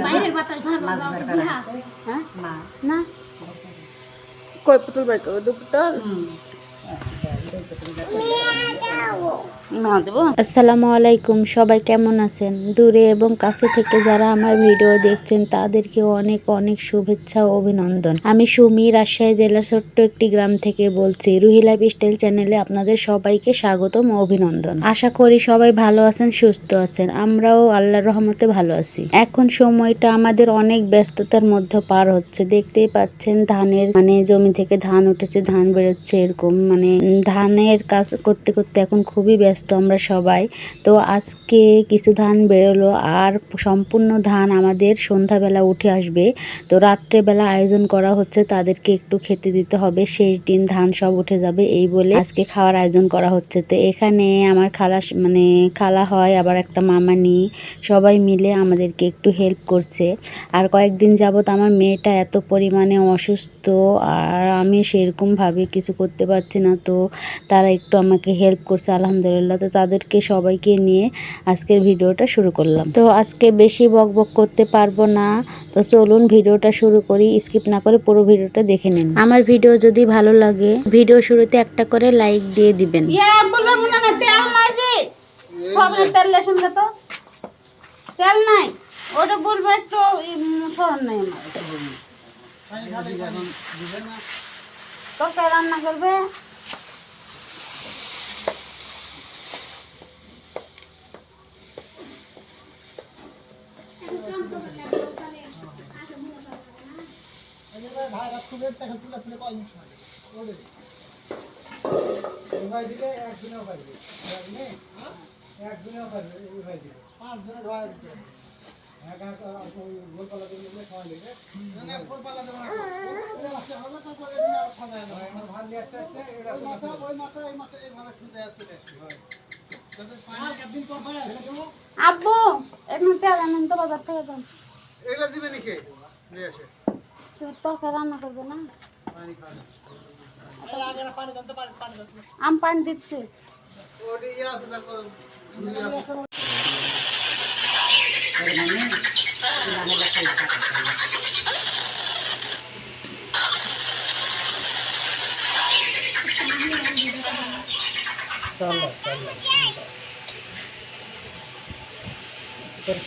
বাইরের বাতাস ভালো যাও জিহা আছে হ্যাঁ না না কই পুতুল বাই করো 2 পুতুল আসসালামু আলাইকুম, সবাই কেমন আছেন? দূরে এবং কাছে থেকে যারা আমার ভিডিও দেখছেন তাদেরকে অনেক অনেক শুভেচ্ছা ও অভিনন্দন। আমি সুমি, রাজশাহী জেলার ছোট্ট একটি গ্রাম থেকে বলছি। রুহি লাইফ স্টাইল চ্যানেলে আপনাদের সবাইকে স্বাগতম ও অভিনন্দন। আশা করি সবাই ভালো আছেন, সুস্থ আছেন। আমরাও আল্লাহর রহমতে ভালো আছি। এখন সময়টা আমাদের অনেক ব্যস্ততার মধ্যে পার হচ্ছে। দেখতেই পাচ্ছেন ধানের জমি থেকে ধান উঠেছে, ধান বেরোচ্ছে, এরকম ধানের কাজ করতে করতে এখন খুবই ব্যস্ত আমরা সবাই। তো আজকে কিছু ধান বেরোলো, আর সম্পূর্ণ ধান আমাদের সন্ধ্যাবেলা উঠে আসবে। তো রাত্রেবেলা আয়োজন করা হচ্ছে, তাদেরকে একটু খেতে দিতে হবে। শেষ দিন ধান সব উঠে যাবে এই বলে আজকে খাওয়ার আয়োজন করা হচ্ছে। তো এখানে আমার খালা হয়, আবার একটা মামানি, সবাই মিলে আমাদেরকে একটু হেল্প করছে। আর কয়েকদিন যাবত আমার মেয়েটা এত পরিমাণে অসুস্থ, আর আমি সেরকমভাবে কিছু করতে পারছি না। তো তারা একটু আমাকে হেল্প করছে আলহামদুলিল্লাহ। তো তাদেরকে সবাইকে নিয়ে আজকের ভিডিওটা শুরু করলাম। তো আজকে বেশি বকবক করতে পারবো না, তো চলুন ভিডিওটা শুরু করি। স্কিপ না করে পুরো ভিডিওটা দেখে নিন। আমার ভিডিও যদি ভালো লাগে ভিডিও শুরুতে একটা করে লাইক দিয়ে দিবেন। বললাম না না তেল নাই যে সবের তেল লেসন তো তেল নাই, ওটা বলবো একটু স্মরণ নাই আমার তরকারি রান্না করবে। আব্বু এখন তেল আনেন তো বাজার থেকে দাম এগুলা দিবে নাকি নিয়ে আসে তরকারি রান্না করবে না। পানি দাও তো পানি দাও আম পানি দিচ্ছি। ওটি ইয়া আছে দেখো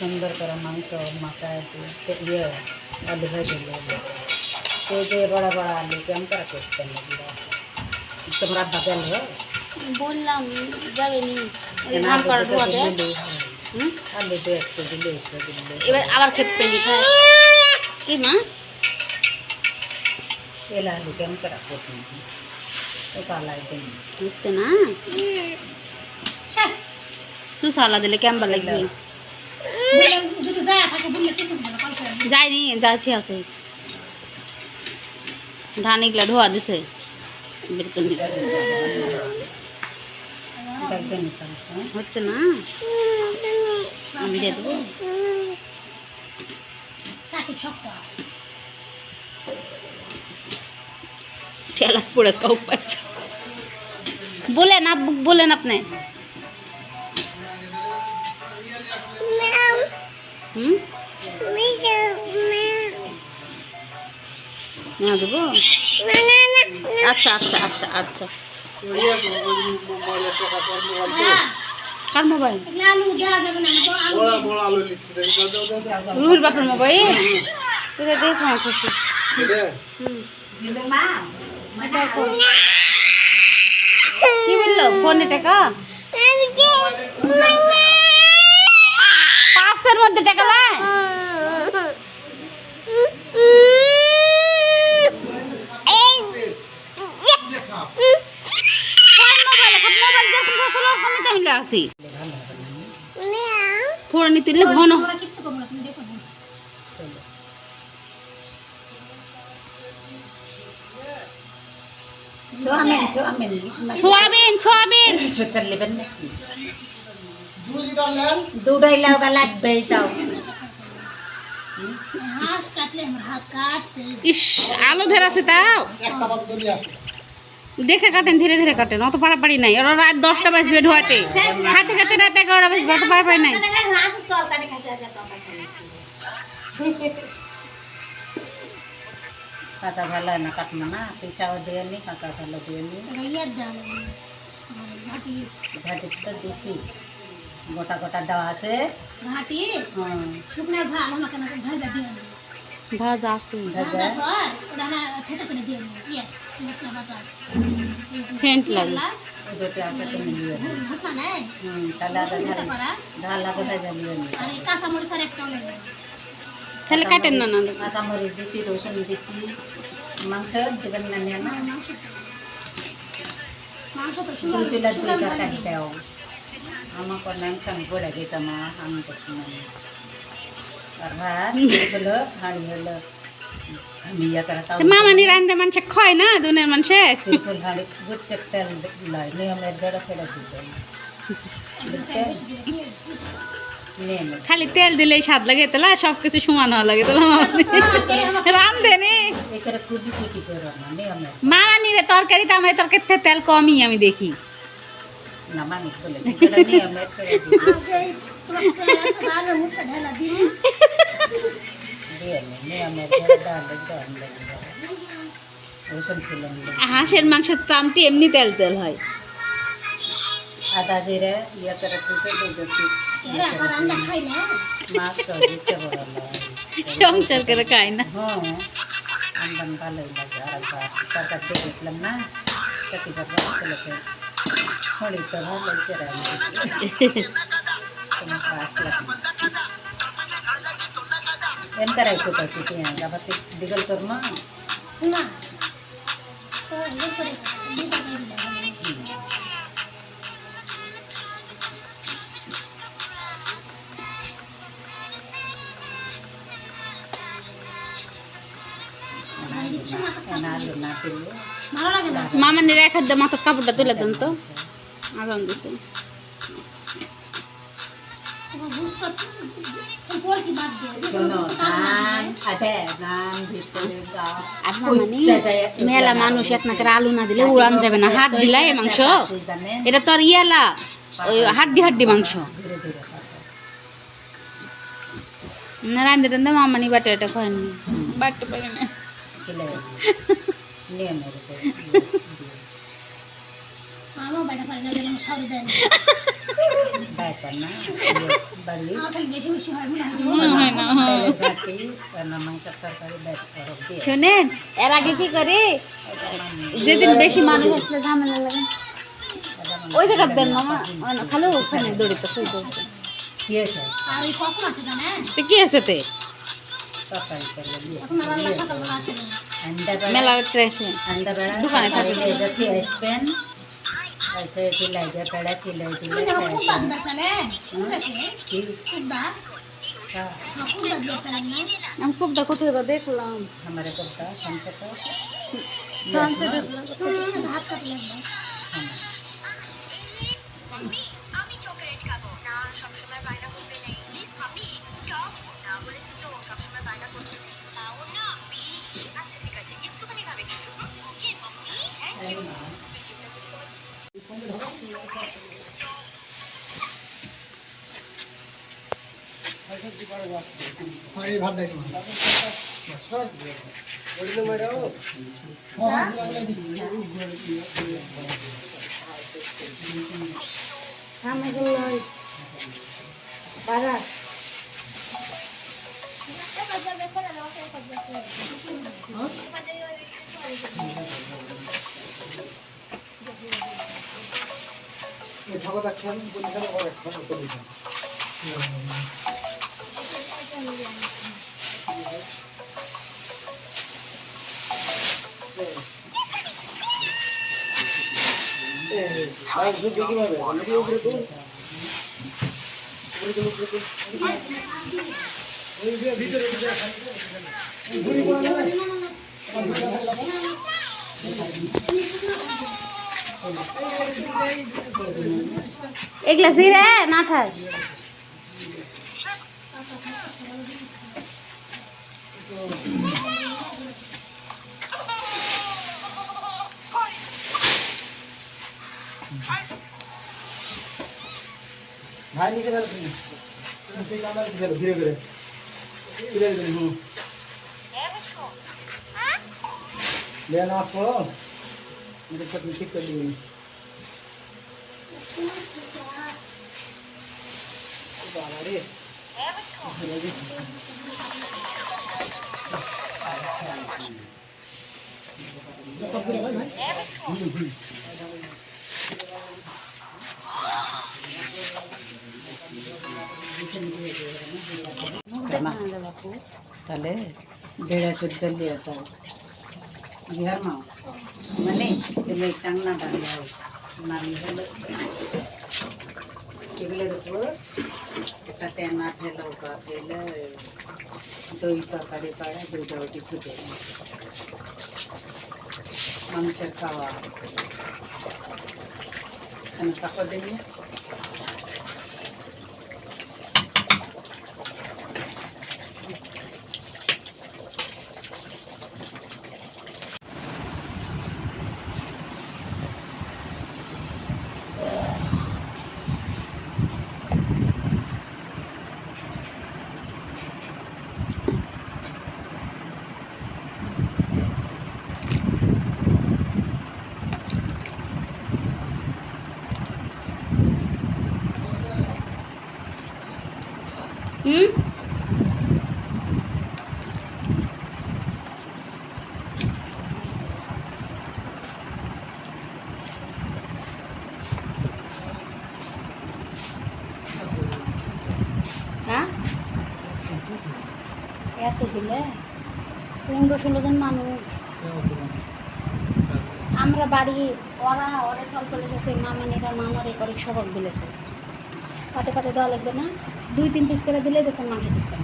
सुंदर कर मांस मका ये आलू भाई तो बड़ा बड़ा आलू के हम कर तुम्हारा बदल है বললাম যাবে নি ধান করা ধোয়াতে आलू तो एक दिले এবার আবার খেতে লিখা কি মা एला आलू के हम कर तो काला दिन হচ্ছে না তুই সালা দিলে কেমন লাগবে? যাইনি যাইতে আছে ধান এগুলা ধোয়া দিছে হচ্ছে না আমি দিয়ে দেবো। ঠেলা পড়ে পাচ্ছে বলেন আপনি দেবো। আচ্ছা আচ্ছা আচ্ছা আচ্ছা কার মোবাইল? রুহির বাপের মোবাইল এটা দেখো খুশি কি বললো ফোনে টাকা পাঁচটার মধ্যে টাকা নাই ফোড়নি তুললে ঘন সোয়াবিন সোয়াবিন দুটাই লাউকা লাগবে তাও ইস আলো ধরে আছে তাও দেখে কাটেন, ধীরে ধীরে কাটেন, অত পাড়াপাড়ি নাই। ওরা রাত 10টা বাজবে ঢোয়াতে, খাতে খাতে রাত 11টা বাজবে, অত পাড়াপাড়ি নাই। কাঁচা ভালো না কাটবো না, পিসাও দিয়ে নি, কাঁচা ভালো দিয়ে নি। ঘাটি তো দিচ্ছি, গোটা গোটা দেওয়া আছে। ঘাটি হুম, শুকনা ঝাল আমাকে না ভাজা দিয়ে ভাজা আছে ভাজা ভাজার পর ওটা না থেতে করে দিয়ে ইয়ে মশলা বাটা সেন্ট লাগে ওই দুটো আছে তুমি দিয়ে নি। ভুটনা নেই তাহলে আদা ভুটনা ঝাল করা ঝাল লাগে ভেজা দিয়ে নি। আর এই কাঁচা মরিচ আর একটাও লাগবে তাহলে কাটেন না না কাঁচামরিচ দিচ্ছি, রসুন দিচ্ছি। মাংস দেবেন না নিয়ে না, মাংস মাংস তো দুই চুলা দুই শুকনো তরকারি দেও। আমার করলাম আমি পড়ে গেছে মা, আমি করছি না। আর ভাত হলো হাঁড়ি হলো আমি ইয়ে করে তাও মামানি রান্দে মানুষে খয় না দুনের মানুষে তিরপুল হাঁড়ি গুচ্ছের তেল লয়, নিয়মের জড়া সেটা দিতে নিয়মের খালি তেল দিলেই স্বাদ লাগে তাহলে সব কিছু সমান হওয়া লাগে তাহলে রান্ধে নি এই করে কুটি কুটি করো না, নিয়মের মামানি রে তরকারিতে আমার তরকারিতে তেল কমই আমি দেখি না মানিক বলে যেটা নিয়মের সেটা দিতে দিয়ে নি, নিয়মের জড়া ডাল ডাল রসুন ছিল হাঁসের মাংসের চামটি এমনি তেল তেল হয় আদা জিরে ইয়ে করে কুটে দিতে মাছ তো দিচ্ছে বড় সংসার করে খাই না হ্যাঁ আমদান ভালোই লাগে। আর একবার তরকারি দিয়ে দেখলাম না, চাকি তরকারি ছেলেকে ছড়ি তো ভালোই করে তোমার পাশ লাগবে এম করাই কোথায় পেঁয়াজ আবার বিগল করবো না আলু না দিলে ভালো লাগে না মামানির এক হাত মাথার কাপড়টা তুলে দেন তো আরাম দিছে তোমার বুঝতে পর কি বাদ দিয়ে শোনো ধান ধান ভিতরে গাও আর মামানি মেলা মানুষ এক নাকের আলু না দিলে উড়ান যাবে না হাত দিলাই এ মাংস এটা তো আর ইয়ালা ওই হাড্ডি হাড্ডি মাংস ধীরে ধীরে না রান্ধে টান্ধে মামানি বাটে এটা খায়নি বাটতে পারে না চলে নিয়মের আমার বাইটা পারে না যেন সবই দেয় ব্যাপার না বাড়ি আমার খালি বেশি বেশি হয় মনে হয় মনে হয় না ঘাটি মাংসের তরকারি ব্যাগ করব দিয়ে শোনেন এর আগে কি করে যেদিন বেশি মানুষ আসলে ঝামেলা লাগে ওই জায়গার দেন মামা খালো ওখানে দৌড়িতেছে কি হয়েছে আর ওই কখন আসে জানে তো কি আছে তে তরকারি করলে দিয়ে এখন আর আল্লাহ সকালবেলা আসে না মেলা এসে अंदर दुकान है जति स्पेन ऐसे खिलाई दे पेड़ा खिलाई তুমি दे যখন কুদা দিবা চলে কুদা সে की কুদা কুদা দিয়ে চলে না আমি খুব দেখো তো এবার দেখলাম हमारे कोता हमसे तो হাত কাটলে আমি চকলেট খাবো না সবসময় বায়না করতে নেই প্লিজ আমি একটু দাও না বলেছি তো সবসময় বায়না করতে নেই দাও না প্লিজ আচ্ছা ঠিক আছে একটুখানি খাবে কিন্তু ওকে মাম্মি থ্যাংক ইউ ভিডিওটা যদি তোমার এই ভাত দেখো ঠাকুর দেখছেন পরীক্ষা করে পরীক্ষা এগুলা জিরে না ঠাই ভাই নিচে ফেলো তুমি নিচে কামড় দিতে ধীরে করে ले नाच पड़ो मेरे चटनी ठीक कर दी बाबा रे তাহলে 150 দিলে তো বিহার মা মানে দিলে টাংনা ডালে নামি হলো এগুলোর উপর একটা টেনা ফেলে ওকা ফেলে দই তরকারি পাড়া দুইটা রুটি ছুটে মানুষের খাওয়া এখানে কাপড় দিলে হ্যাঁ এত দিলে 15-16 জন মানুষ আমরা বাড়ি ওরা সব করে এসেছে মামানিরা মামারে করে সবক দিলেছে পাতে পাতে দেওয়া লাগবে না 2-3 পিস করে দিলে দেখুন মাংস দিতে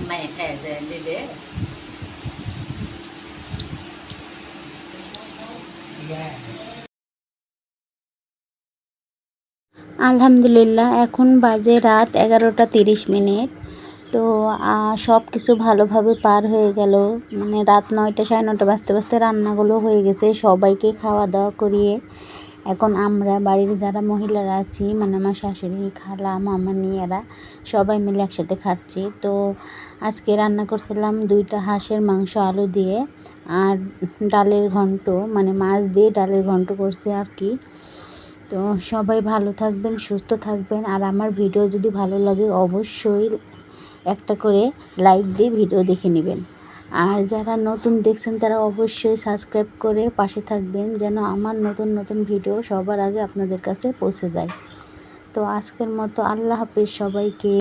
mày thẻ về đi để আলহামদুলিল্লাহ এখন বাজে রাত 11:30। তো সব কিছু ভালোভাবে পার হয়ে গেল, মানে রাত 9টা 9:30 বাজতে বাজতে রান্নাগুলো হয়ে গেছে। সবাইকে খাওয়া দাওয়া করিয়ে এখন আমরা বাড়ির যারা মহিলারা আছি, মানে আমার শাশুড়ি, খালা, মামানি, এরা সবাই মিলে একসাথে খাচ্ছি। তো আজকে রান্না করছিলাম 2টা হাঁসের মাংস আলু দিয়ে, আর ডালের ঘন্ট, মানে মাছ দিয়ে ডালের ঘন্ট করছে আর কি। তো সবাই ভালো থাকবেন, সুস্থ থাকবেন, আর আমার ভিডিও যদি ভালো লাগে অবশ্যই একটা করে লাইক দিয়ে ভিডিও দেখে নেবেন। আর যারা নতুন দেখছেন তারা অবশ্যই সাবস্ক্রাইব করে পাশে থাকবেন, যেন আমার নতুন নতুন ভিডিও সবার আগে আপনাদের কাছে পৌঁছে যায়। তো আজকের মতো আল্লাহ হাফেজ সবাইকে।